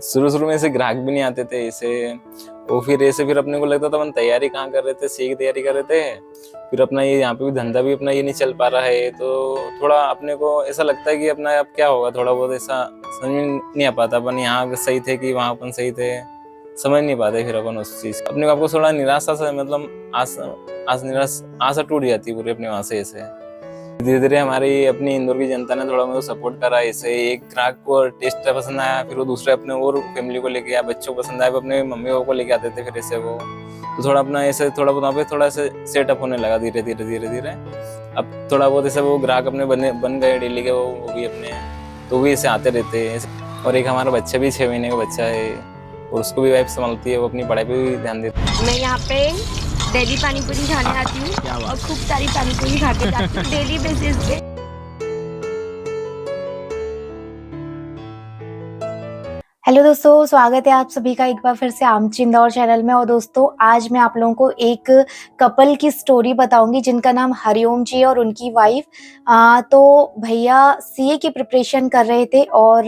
शुरू शुरू में ऐसे ग्राहक भी नहीं आते थे ऐसे। वो फिर ऐसे फिर अपने को लगता था अपन तैयारी कहाँ कर रहे थे, सी की तैयारी कर रहे थे। फिर अपना ये यहाँ पे भी धंधा भी अपना ये नहीं चल पा रहा है, तो थोड़ा अपने को ऐसा लगता है कि अपना अब क्या होगा, थोड़ा बहुत ऐसा समझ में नहीं आ पाता। अपन यहाँ सही थे कि वहाँ अपन सही थे, समझ नहीं पाते फिर अपन उस चीज अपने को। आपको थोड़ा निराशा सा मतलब आशा टूट जाती है पूरी अपने वहां से ऐसे। धीरे धीरे हमारी अपनी इंदौर की जनता ने थोड़ा मेरे को सपोर्ट करा। ऐसे एक ग्राहक को टेस्ट पसंद आया, फिर वो दूसरे अपने और फैमिली को लेके आया, बच्चों को पसंद आया, अपने मम्मी पापा को लेके आते थे। फिर ऐसे वो तो थोड़ा अपना ऐसे थोड़ा बहुत वहाँ पे थोड़ा ऐसे सेटअप होने लगा धीरे धीरे धीरे धीरे। अब थोड़ा बहुत ऐसे वो ग्राहक अपने बन गए डेली के, वो भी अपने, तो भी ऐसे आते रहते हैं। और एक हमारा बच्चा भी 6 महीने का बच्चा है, और उसको भी वाइफ संभालती है, वो अपनी पढ़ाई पे भी ध्यान देती है। मैं यहाँ पे डेली पानी पूरी खाने आती हूँ और खूब सारी पानी पूरी खा के जाती हूँ डेली बेसिस पे। हेलो दोस्तों, स्वागत है आप सभी का एक बार फिर से आमची इंदौर चैनल में। और दोस्तों, आज मैं आप लोगों को एक कपल की स्टोरी बताऊंगी जिनका नाम हरिओम जी और उनकी वाइफ। तो भैया सीए की प्रिपरेशन कर रहे थे और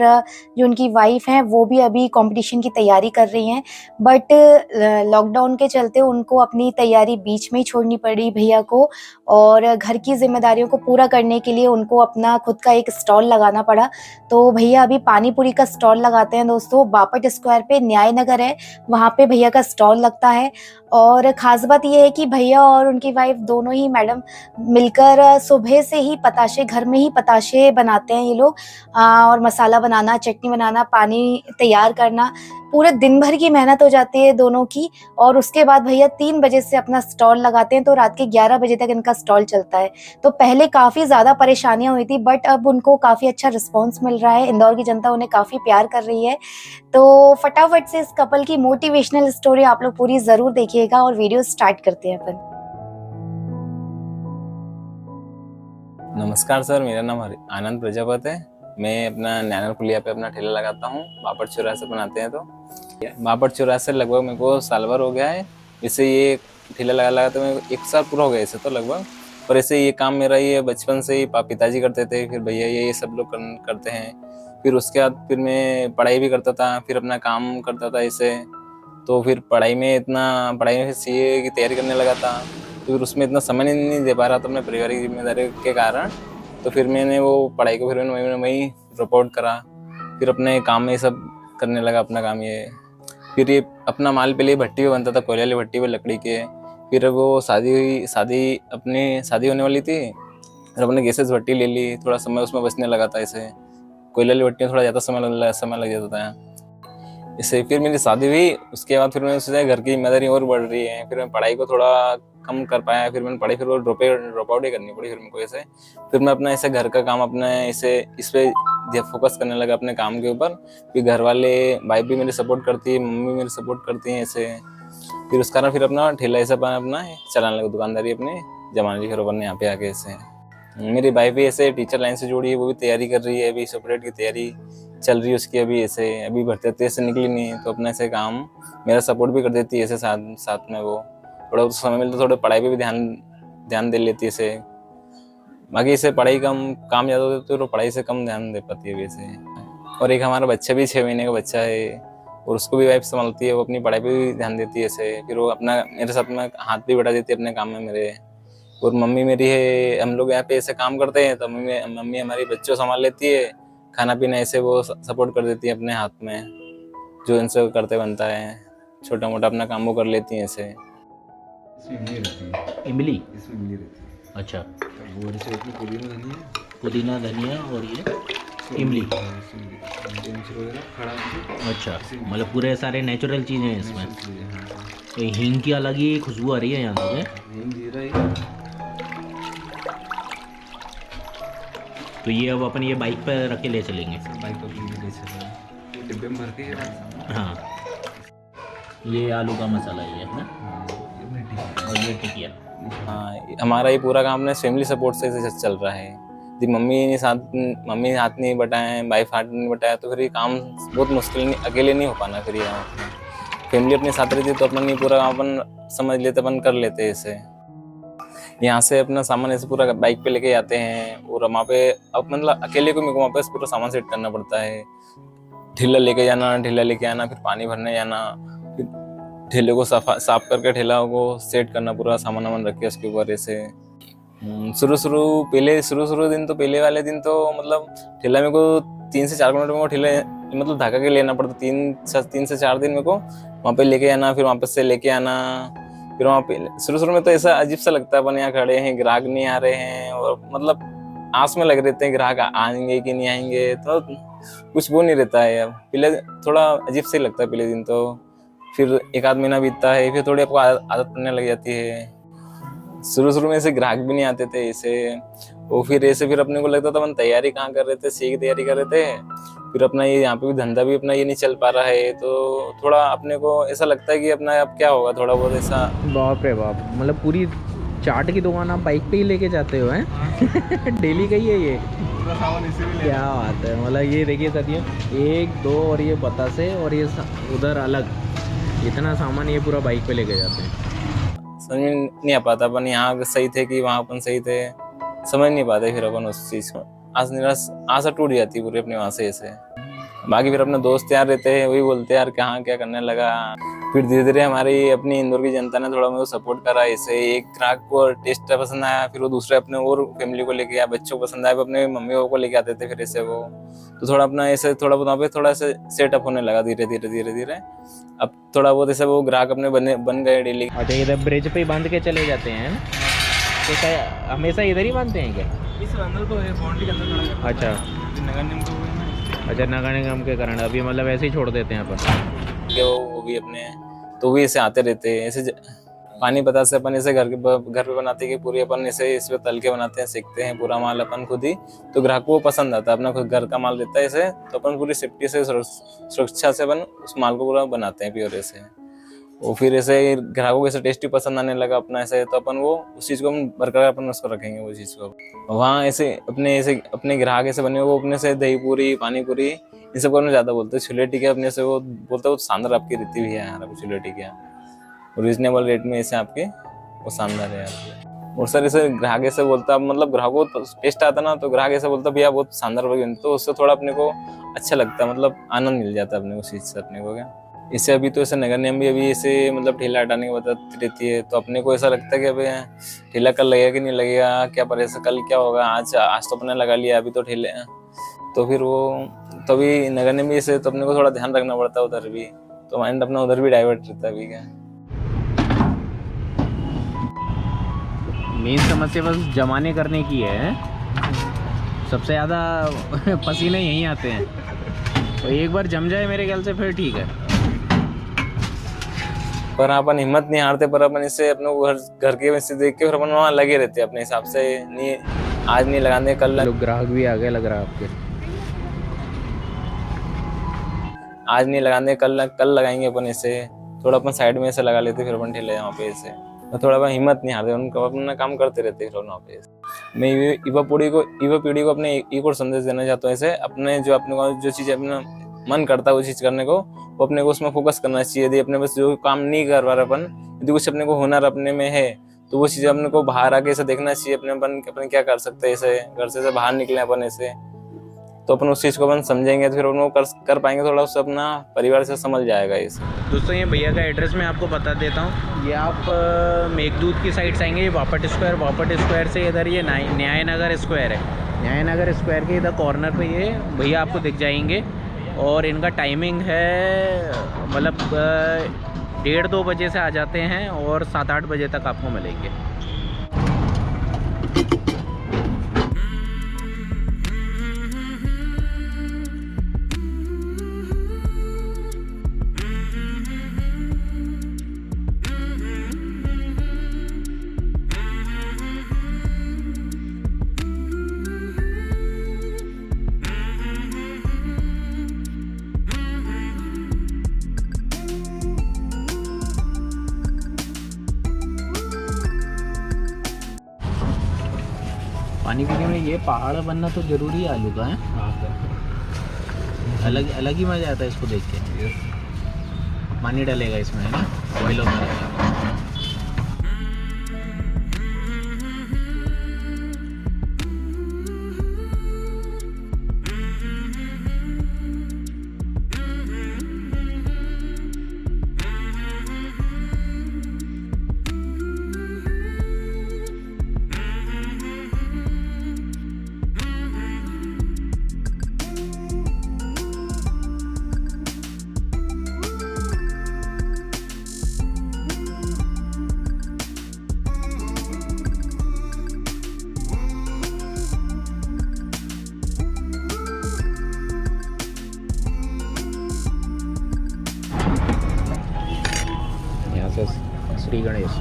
जो उनकी वाइफ हैं वो भी अभी कंपटीशन की तैयारी कर रही हैं। बट लॉकडाउन के चलते उनको अपनी तैयारी बीच में ही छोड़नी पड़ी भैया को, और घर की जिम्मेदारियों को पूरा करने के लिए उनको अपना खुद का एक स्टॉल लगाना पड़ा। तो भैया अभी पानी पूरी का स्टॉल लगाते हैं दोस्तों। बापट स्क्वायर पे न्याय नगर है, वहाँ पे भैया का स्टॉल लगता है। और खास बात यह है कि भैया और उनकी वाइफ दोनों ही मैडम मिलकर सुबह से ही पताशे, घर में ही पताशे बनाते हैं ये लोग। और मसाला बनाना, चटनी बनाना, पानी तैयार करना, पूरे दिन भर की मेहनत हो जाती है दोनों की। और उसके बाद भैया 3 बजे से अपना स्टॉल लगाते हैं, तो रात के 11 बजे तक इनका स्टॉल चलता है। तो पहले काफ़ी ज़्यादा परेशानियां हुई थी, बट अब उनको काफ़ी अच्छा रिस्पॉन्स मिल रहा है। इंदौर की जनता उन्हें काफ़ी प्यार कर रही है। तो फटाफट से इस कपल की मोटिवेशनल स्टोरी आप लोग पूरी ज़रूर देखिएगा और वीडियो स्टार्ट करते हैं अपन। नमस्कार सर, मेरा नाम आनंद प्रजापत है। मैं अपना नैनर पुलिया पे अपना ठेला लगाता हूँ। बापट चौराहे बनाते हैं, तो बापट चौराहे से लगभग मेरे को साल भर हो गया है। इसे ये ठेला लगा तो मैं 1 साल पूरा हो गया इसे तो लगभग। पर ऐसे ये काम मेरा ये बचपन से ही पिताजी करते थे, फिर भैया ये सब लोग करते हैं। फिर उसके बाद फिर मैं पढ़ाई भी करता था, फिर अपना काम करता था इसे। तो फिर पढ़ाई में सीए की तैयारी करने लगा था, तो फिर उसमें इतना समय नहीं दे पा रहा था अपने पारिवारिक जिम्मेदारी के कारण। तो फिर मैंने वो पढ़ाई को फिर मैंने वहीं ड्रॉप आउट करा। फिर अपने काम में सब करने लगा अपना काम ये। फिर ये अपना माल पहले भट्टी पे बनता था, कोयले वाली भट्टी पे लकड़ी के। फिर वो शादी होने वाली थी, फिर अपने गैसेस भट्टी ले ली। थोड़ा समय उसमें बचने लगा था इसे। कोयले वाली भट्टी में थोड़ा ज़्यादा समय लग जाता था इससे। फिर मेरी शादी हुई, उसके बाद फिर मैंने सोचा घर की जिम्मेदारी और बढ़ रही है, फिर मैं पढ़ाई को थोड़ा कम कर पाया। फिर मैंने पढ़ाई फिर वो ड्रॉप आउट ही करनी पड़ी फिर मेरे को ऐसे। फिर मैं अपना ऐसे घर का काम अपने इस पे फोकस करने लगा अपने काम के ऊपर। फिर घर वाले, वाइफ भी मेरी सपोर्ट करती है, मम्मी मेरी सपोर्ट करती है ऐसे। फिर उस कारण फिर अपना ठेला ऐसा अपना चलाने लगा, दुकानदारी अपनी जमाने की। फिर अपन यहाँ पे आके ऐसे मेरी वाइफ भी ऐसे टीचर लाइन से जुड़ी है, वो भी तैयारी कर रही है, अभी सेपरेट की तैयारी चल रही है उसकी अभी ऐसे। अभी भर्ती से निकली नहीं, तो अपना ऐसे काम मेरा सपोर्ट भी कर देती है ऐसे साथ में। वो थोड़ा समय मिलता थोड़ा पढ़ाई पे भी ध्यान दे लेती है ऐसे। बाकी इसे पढ़ाई कम, काम ज़्यादा होता है तो पढ़ाई से कम ध्यान दे पाती है वैसे। और एक हमारा बच्चा भी 6 महीने का बच्चा है, और उसको भी वाइफ संभालती है, वो अपनी पढ़ाई पे भी ध्यान देती है ऐसे। फिर वो अपना मेरे साथ में हाथ भी बढ़ा देती है अपने काम में मेरे। और मम्मी मेरी है, हम लोग यहाँ पे ऐसे काम करते हैं तो मम्मी हमारी बच्चों संभाल लेती है, खाना पीना ऐसे वो सपोर्ट कर देती है अपने हाथ में, जो इनसे करते बनता है। छोटा मोटा अपना काम वो कर लेती हैं ऐसे। इसमें इमली रहती है। इमली? इसमें इमली रहती है। अच्छा। तो वो जैसे इसमें पुदीना धनिया और ये इमली। वगैरह खड़ा अच्छा, मतलब पूरे सारे नेचुरल चीज़ें हैं इसमें। तो हींग की अलग ही खुशबू आ रही है यहाँ से। हींग जीरा ही। तो ये अब अपन ये बाइक पर रख के ले चलेंगे। बाइक पर ले चलेंगे, ये डिब्बे में भर के हाँ, ये आलू का मसाला ये है ना, और ये टिकिया। हाँ, हमारा ये पूरा काम अपने फैमिली सपोर्ट से चल रहा है। यदि मम्मी हाथ नहीं बटाएं, वाइफ हाथ नहीं बटाया, तो फिर ये काम बहुत मुश्किल, नहीं अकेले नहीं हो पाना। फिर ये फैमिली अपने साथ रहती तो अपन ये पूरा काम अपन समझ लेते, अपन कर लेते इसे। यहाँ से अपना सामान ऐसे पूरा बाइक पे लेके आते हैं, और वहाँ पे अब मतलब अकेले को मेरे को वहाँ पे पूरा सामान सेट करना पड़ता है। ठेला लेके जाना, ठेला लेके आना, फिर पानी भरने जाना, फिर ठेले को साफ करके ठेला को सेट करना, पूरा सामान वामान रख के उसके ऊपर ऐसे। शुरू दिन तो पहले वाले दिन तो मतलब ठेला मेरे को 3 से 4 किलोमीटर में ठेला मतलब ढाका के लेना पड़ता। 3 से 4 दिन मेरे को वहाँ पे लेके आना, फिर वापस से लेके आना। फिर वहाँ पे शुरू में तो ऐसा अजीब सा लगता है, अपन यहाँ खड़े हैं, ग्राहक नहीं आ रहे हैं, और मतलब आस में लग रहते हैं ग्राहक आएंगे कि नहीं आएंगे, तो कुछ वो नहीं रहता है। पहले थोड़ा अजीब से लगता है पहले दिन तो। फिर 1 आध महीना बीतता है, फिर थोड़ी आपको आदत पड़ने लग जाती है। शुरू में ऐसे ग्राहक भी नहीं आते थे ऐसे, वो फिर ऐसे फिर अपने को लगता था अपन तैयारी कहाँ कर रहे थे, सी की तैयारी कर रहे थे, फिर अपना ये यहाँ पे भी धंधा भी अपना ये नहीं चल पा रहा है, तो थोड़ा अपने को ऐसा लगता है कि अपना अब क्या होगा, थोड़ा बहुत ऐसा। बाप रे बाप, मतलब पूरी चाट की दुकान आप बाइक पे ही लेके जाते हो हैं? डेली का ही है ये? क्या बात है। मतलब ये देखिए साथियों, 1 2 और ये बतासे और ये उधर अलग, इतना सामान ये पूरा बाइक पे लेके जाते हैं। समझ में नहीं आ पाता अपन यहाँ सही थे कि वहाँ अपन सही थे, समझ नहीं पाते फिर अपन उस चीज़ को। आशा टूट जाती है पूरी अपने वहाँ से ऐसे। बाकी फिर अपने दोस्त यार रहते हैं, वही बोलते हैं यार कहाँ क्या करने लगा। फिर धीरे धीरे हमारी अपनी इंदौर की जनता ने थोड़ा मेरे को सपोर्ट करा ऐसे। एक ग्राहक को टेस्ट पसंद आया, फिर वो दूसरे अपने और फैमिली को लेके आया, बच्चों को पसंद आया, अपने मम्मी पापा को लेके आते थे फिर ऐसे वो। तो थोड़ा अपना ऐसे थोड़ा बहुत वहाँ पे थोड़ा ऐसे सेटअप होने लगा धीरे धीरे। अब थोड़ा बहुत ऐसे वो ग्राहक अपने बन गए डेली। अच्छा, इधर ब्रिज पे बांध के चले जाते हैं तो क्या हमेशा इधर ही बांधते हैं क्या? इस अंदर तो है, बाउंड्री के अंदर। अच्छा, नगर निगम को अच्छा, नगर निगम के कारण अभी मतलब ऐसे ही छोड़ देते हैं अपन। वो भी अपने तो भी ऐसे आते रहते हैं ऐसे। पानी पता से अपन ऐसे घर पे बनाते हैं कि पूरी अपन ऐसे इस पे तल के बनाते हैं, सेकते हैं पूरा माल अपन खुद ही, तो ग्राहक को पसंद आता है। अपना खुद घर का माल रहता है ऐसे, तो अपन पूरी सेफ्टी से सुरक्षा से अपन उस माल को पूरा बनाते हैं प्योर ऐसे। वो फिर ऐसे ग्राहकों को ऐसे टेस्टी पसंद आने लगा अपना ऐसे, तो अपन वो उस चीज़ को हम बरकरार अपन उसको रखेंगे वो चीज़ को। वहाँ ऐसे अपने ग्राहक ऐसे बने वो अपने से दही पूरी, पानी पूरी इन सब को ज़्यादा बोलते हैं। छोले टिकिया अपने से वो बोलते हैं वो शानदार आपकी रहती भी है यार, आपको छोले टिकिया रीजनेबल रेट में ऐसे आपके वो शानदार है यार। और सर ऐसे ग्राहक ऐसे बोलता, मतलब ग्राहकों को टेस्ट आता ना, तो ग्राहक ऐसे बोलता भैया बहुत शानदार बनी, तो उससे थोड़ा अपने को अच्छा लगता है, मतलब आनंद मिल जाता है अपने उस चीज़ से अपने को। क्या इससे अभी तो ऐसे नगर निगम भी अभी ऐसे मतलब ठेला हटाने की बताती रहती है, तो अपने को ऐसा लगता है कि अभी ठेला कल लगेगा कि नहीं लगेगा, क्या परेशान कल क्या होगा, आज तो अपने लगा लिया, अभी तो ठेले। तो फिर वो तभी नगर निगम भी ऐसे, तो अपने को थोड़ा ध्यान रखना पड़ता है उधर भी, तो माइंड अपना उधर भी डाइवर्ट रहता है अभी। क्या मेन समस्या बस जमाने करने की है। सबसे ज़्यादा पसीने यहीं आते हैं, तो एक बार जम जाए मेरे ख्याल से फिर ठीक है। पर अपन हिम्मत नहीं हारते, पर अपन इससे अपने घर के वैसे देख के फिर अपन वहाँ लगे रहते हैं अपने हिसाब से। नहीं आज नहीं लगाने कल लोग ग्राहक भी आ गए लग रहा है आपके। आज नहीं लगाने कल लगाएंगे अपन ऐसे। थोड़ा अपन साइड में ऐसे लगा लेते फिर अपन ठेले वहाँ पे ऐसे, तो थोड़ा अपन हिम्मत नहीं हारते, उनका अपना काम करते रहते फिर वहाँ पे। मैं युवा पीढ़ी को अपने एक और संदेश देना चाहता हूँ ऐसे। अपने जो चीज़ अपना मन करता है वो चीज़ करने को, वो अपने को उसमें फोकस करना चाहिए। यदि अपने बस जो काम नहीं कर पा रहे अपन, यदि कुछ अपने को हुनर अपने में है, तो वो चीज़ अपने को बाहर आके ऐसे देखना चाहिए अपन क्या कर सकते हैं ऐसे। घर से बाहर निकले अपन ऐसे, तो अपन उस चीज़ को अपन समझेंगे तो फिर उनको कर पाएंगे, थोड़ा उससे अपना परिवार से समझ जाएगा इसे। दोस्तों ये भैया का एड्रेस मैं आपको बता देता हूँ। ये आप मेघदूत की साइड से आएंगे, ये बापट स्क्वायर से इधर ये न्याय नगर स्क्वायर है। न्याय नगर स्क्वायर के इधर कॉर्नर पे ये भैया आपको दिख जाएंगे। और इनका टाइमिंग है मतलब 1:30-2 बजे से आ जाते हैं और 7-8 बजे तक आपको मिलेंगे। पानी पीने में ये पहाड़ बनना तो जरूरी है आलू का, है अलग ही मजा आता है इसको देख के। पानी डालेगा इसमें, है ना, बॉईल होता रहेगा। से श्री गणेश।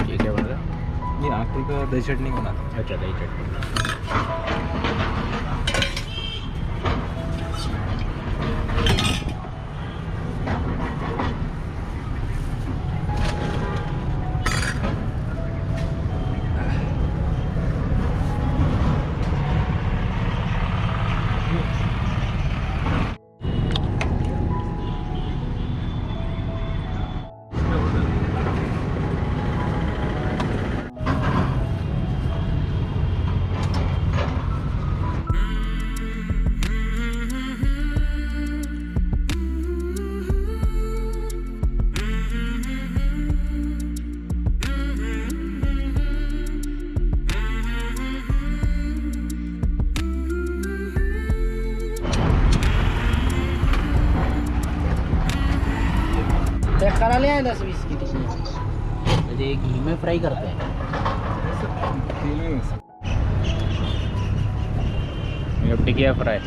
ये क्या बन रहा है? ये आखिरी का दही चटनी बनाते अच्छा, दही चटनी। पैक करा ले आए 10-20 की टिक्की। मुझे घी में फ्राई करते हैं। ये टिकिया फ्राई।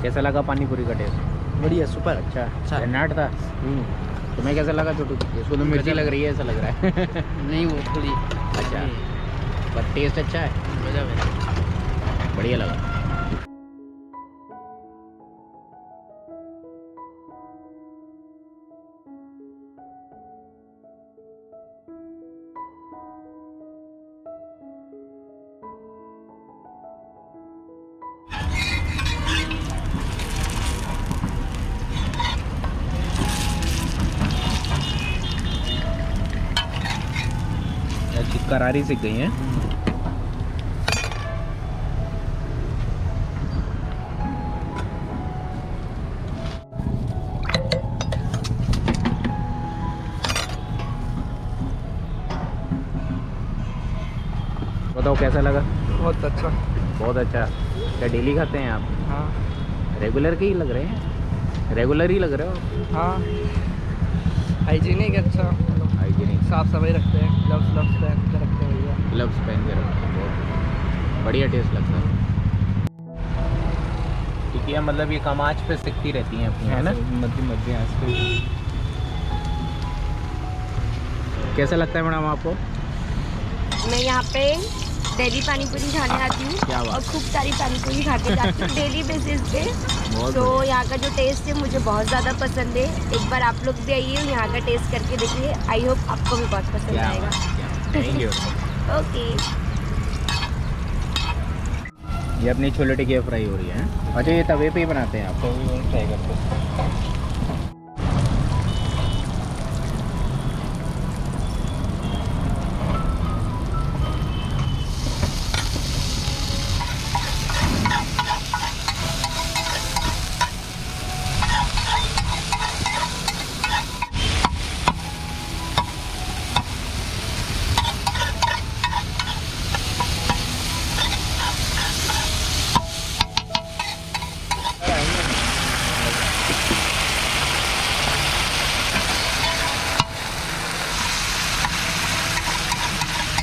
कैसा लगा पानी पूरी का टेस्ट? बढ़िया, सुपर। अच्छा, नाट था। तुम्हें कैसा लगा छोटू? इसको तो मिर्ची लग रही है, ऐसा लग रहा है। नहीं, वो थोड़ी अच्छा, पर टेस्ट अच्छा है, गजब है। बढ़िया लगा। करारी सीख गई हैं। बताओ कैसा लगा? बहुत अच्छा। बहुत अच्छा। क्या डेली खाते हैं आप? हाँ रेगुलर के ही लग रहे हैं, रेगुलर ही लग रहे हो। हाँ, हाइजीनिक अच्छा, हाइजीनिक, साफ सफाई रखते हैं, ग्लव्स पहन के रखते हैं भैया। ग्लव्स पहन के रखते हैं, बहुत बढ़िया टेस्ट लगता है। टिकिया मतलब ये कम आँच पे सिकती रहती हैं अपनी, है ना? मध्यम आंच पे। कैसा लगता है मैडम आपको? मैं यहाँ पे डेली पानी पूरी खाने आती क्या हूँ बात। और खूब सारी पानी पूरी खा के जाती हूँ डेली बेसिस पे। बहुत तो बढ़िया। यहाँ का जो टेस्ट है मुझे बहुत ज़्यादा पसंद है। एक बार आप लोग भी आइए, यहाँ का टेस्ट करके देखिए। आई होप आपको भी बहुत पसंद क्या आएगा। Thank you. ओके। ये अपनी छोले टिकिया फ्राई हो रही है। अच्छा, ये तवे पे ही बनाते हैं आप? तो भी ट्राई करते हैं।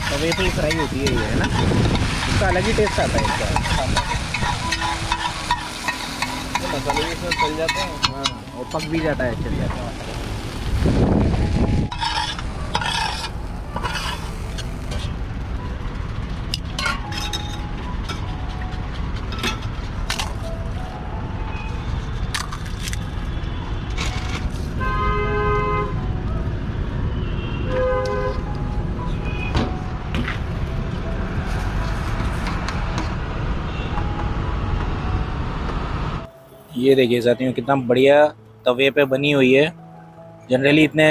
तवे पे ही फ्राई होती है ये, है ना? इसका अलग ही टेस्ट आता है इसका। मसाले भी इसमें चल जाते हैं। हाँ, और पक भी जाता है अच्छे से। ये देखिए साथियों कितना बढ़िया तवे पे बनी हुई है। जनरली इतने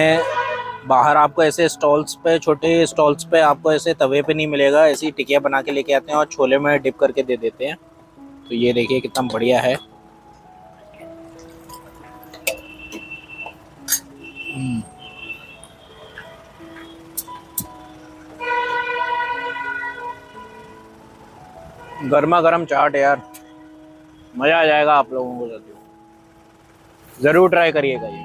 बाहर आपको ऐसे स्टॉल्स पे, छोटे स्टॉल्स पे आपको ऐसे तवे पे नहीं मिलेगा। ऐसी टिकिया बना के लेके आते हैं और छोले में डिप करके दे देते हैं। तो ये देखिए कितना बढ़िया है। गर्मा गर्म चाट यार, मज़ा आ जाएगा आप लोगों को साथियों, ज़रूर ट्राई करिएगा ये।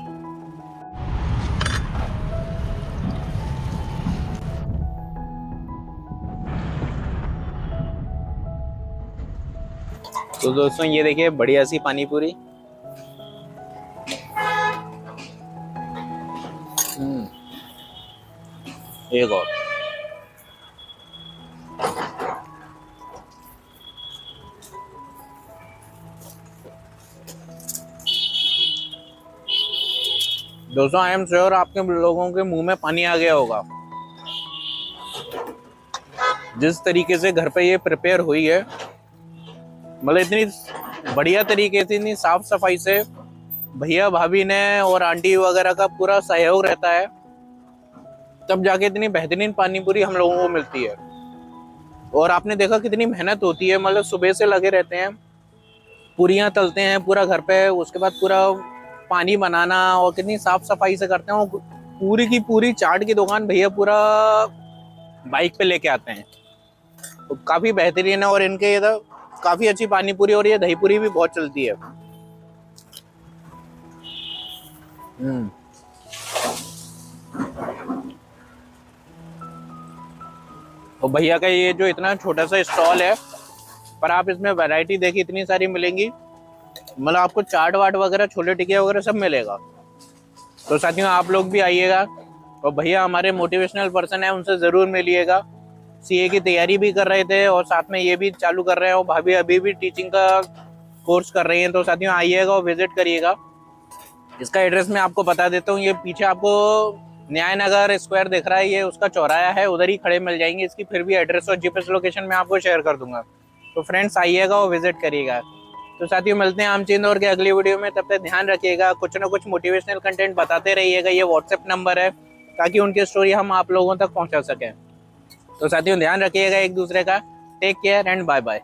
तो दोस्तों ये देखिए बढ़िया सी पानी पूरी। एक और। दोस्तों आई एम श्योर आपके लोगों के मुंह में पानी आ गया होगा। जिस तरीके से घर पे ये प्रिपेयर हुई है, मतलब इतनी बढ़िया तरीके से, इतनी साफ सफाई से भैया भाभी ने और आंटी वगैरह का पूरा सहयोग रहता है, तब जाके इतनी बेहतरीन पानी पूरी हम लोगों को मिलती है। और आपने देखा कितनी मेहनत होती है, मतलब सुबह से लगे रहते हैं, पूरियां तलते हैं पूरा घर पे, उसके बाद पूरा पानी बनाना, और कितनी साफ सफाई से करते हैं। और पूरी की पूरी चाट की दुकान भैया पूरा बाइक पे लेके आते हैं। तो काफी बेहतरीन है। और इनके इधर काफी अच्छी पानी पूरी और ये दही पूरी भी बहुत चलती है। तो भैया का ये जो इतना छोटा सा स्टॉल है, पर आप इसमें वैरायटी देखिए इतनी सारी मिलेंगी, मतलब आपको चाट वाट वगैरह, छोले टिकिया वगैरह सब मिलेगा। तो साथियों आप लोग भी आइएगा। और भैया हमारे मोटिवेशनल पर्सन है, उनसे ज़रूर मिलिएगा। सीए की तैयारी भी कर रहे थे और साथ में ये भी चालू कर रहे हैं, और भाभी अभी भी टीचिंग का कोर्स कर रही हैं। तो साथियों आइएगा और विजिट करिएगा। इसका एड्रेस मैं आपको बता देता हूँ। ये पीछे आपको न्याय नगर स्क्वायर दिख रहा है, ये उसका चौराहा है, उधर ही खड़े मिल जाएंगे। इसकी फिर भी एड्रेस और जीपीएस लोकेशन मैं आपको शेयर कर दूंगा। तो फ्रेंड्स आइएगा और विजिट करिएगा। तो साथियों मिलते हैं आमची इंदौर के अगली वीडियो में। तब तक ध्यान रखिएगा, कुछ ना कुछ मोटिवेशनल कंटेंट बताते रहिएगा। ये व्हाट्सएप नंबर है, ताकि उनकी स्टोरी हम आप लोगों तक पहुंचा सकें। तो साथियों ध्यान रखिएगा एक दूसरे का। Take care and bye bye.